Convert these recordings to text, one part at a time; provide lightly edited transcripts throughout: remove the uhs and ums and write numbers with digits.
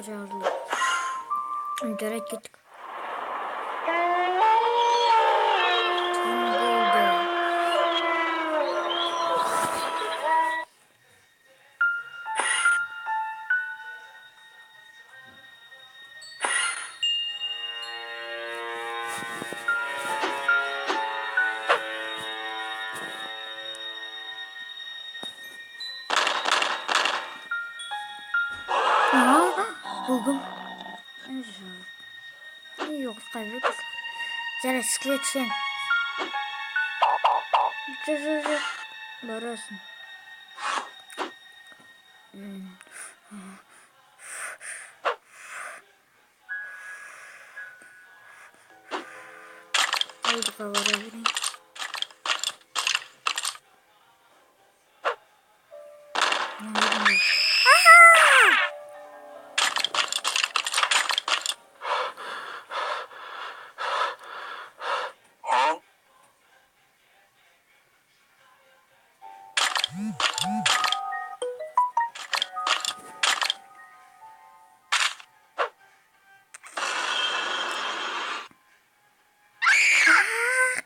çağırdılar. Direkt gittik. Buldum. Yok kaybettik. Zaten iskelet sen. Barasın. Haydi kavarabilirim.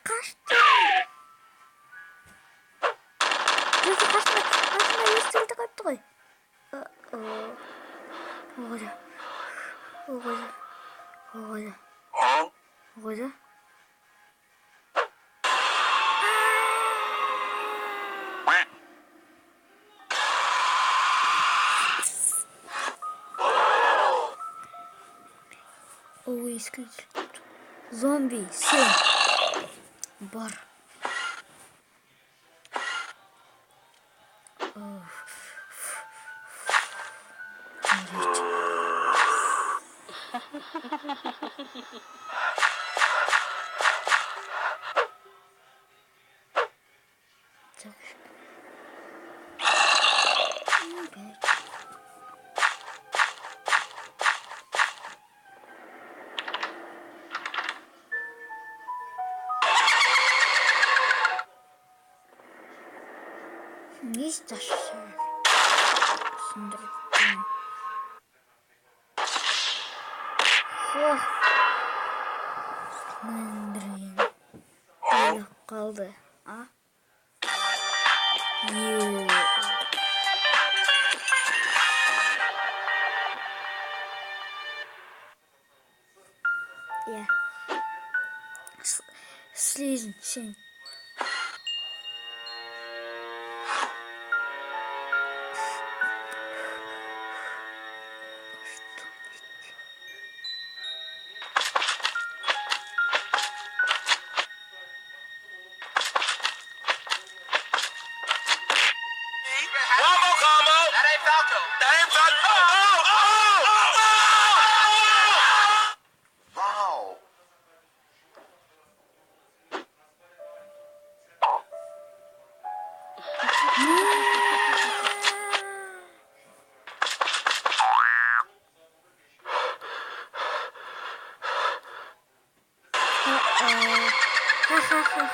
Kaçtı. Gözü kaçtı. Kaçtı. Yükseldi kaçtı. Olacak. Olacak. Olacak. Olacak. O iskelet. Zombi. Sen. Bar. Не страшно. Ох. Сындырayım. Öyle kaldı. Ha? Ya. Слизень, sen.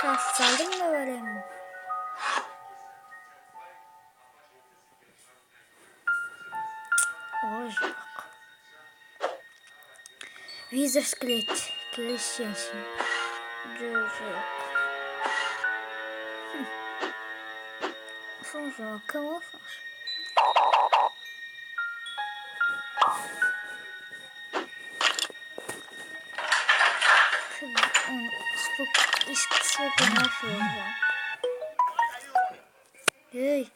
Ha saldırın da vereyim. Oj bak. Wizard skelet. Gelişensin. Çocuk. Sonra kamuflaj. Hey.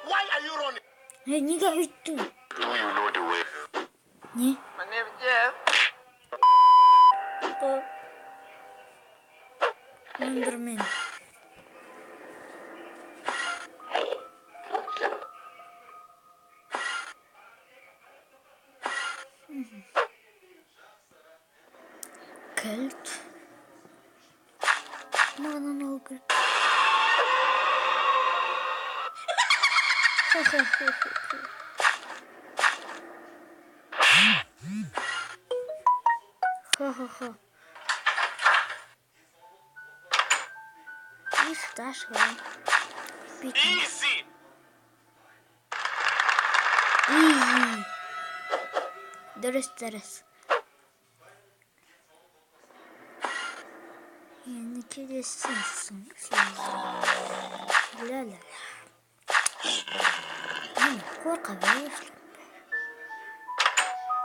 Why are you running? Hey, niye gittin? Do you know the way? Ne? My name is Jeff. Bu. Enderman. Kalt. Bana ne oldu? Ага. И сташиваем. Easy. Изи. Дұрыс. Енді келесің сен. Ля-ля-ля. Мен қорқа бересің.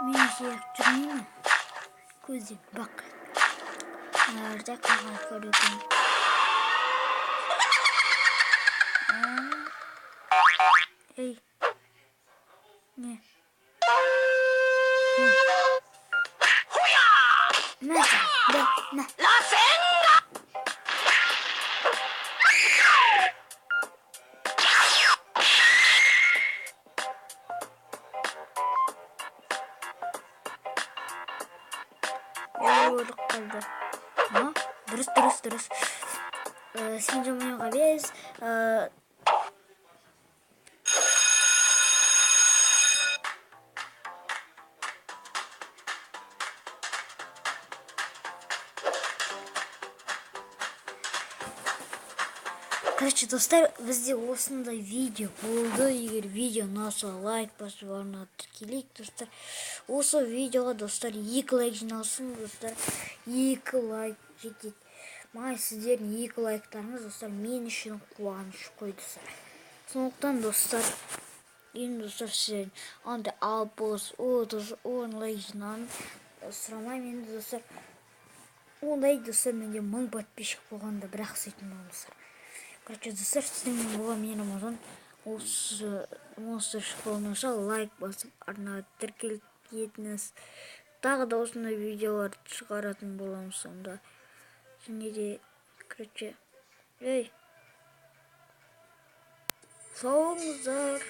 Мен жиық жүрмеймін. Көзім бақ. Арда қалған көрігім. Ей. Не? На. La senga. Өліп қалды. Дұрыс. Сен жамайға без. Короче, достар, бізде осындай видео болды. Егер видео ұнаса, лайк басып орнына тіркелейік, достар. Осы видеоға, достар, 2 лайк жиналсын, достар. 2 лайк жетеді. Май сіздердің 2 лайктарыңыз, достар, мен үшін қуаныш қой, достар. Сондықтан, достар, енді достар сіздердің андай 60, 30, 10 лайк жинаған сұрамайм енді, достар. Ондай, достар, менде 1000 подписчик болғанда бірақ сөйтін болған, достар. Короче, достар, сіздермен болған мен Рамазан. Осы монстр школынша лайк басып, арнаға тіркеліп кетіңіз. Тағы да осындай видеолар шығаратын боламыз сонда. Және де, короче, сау болыңыздар.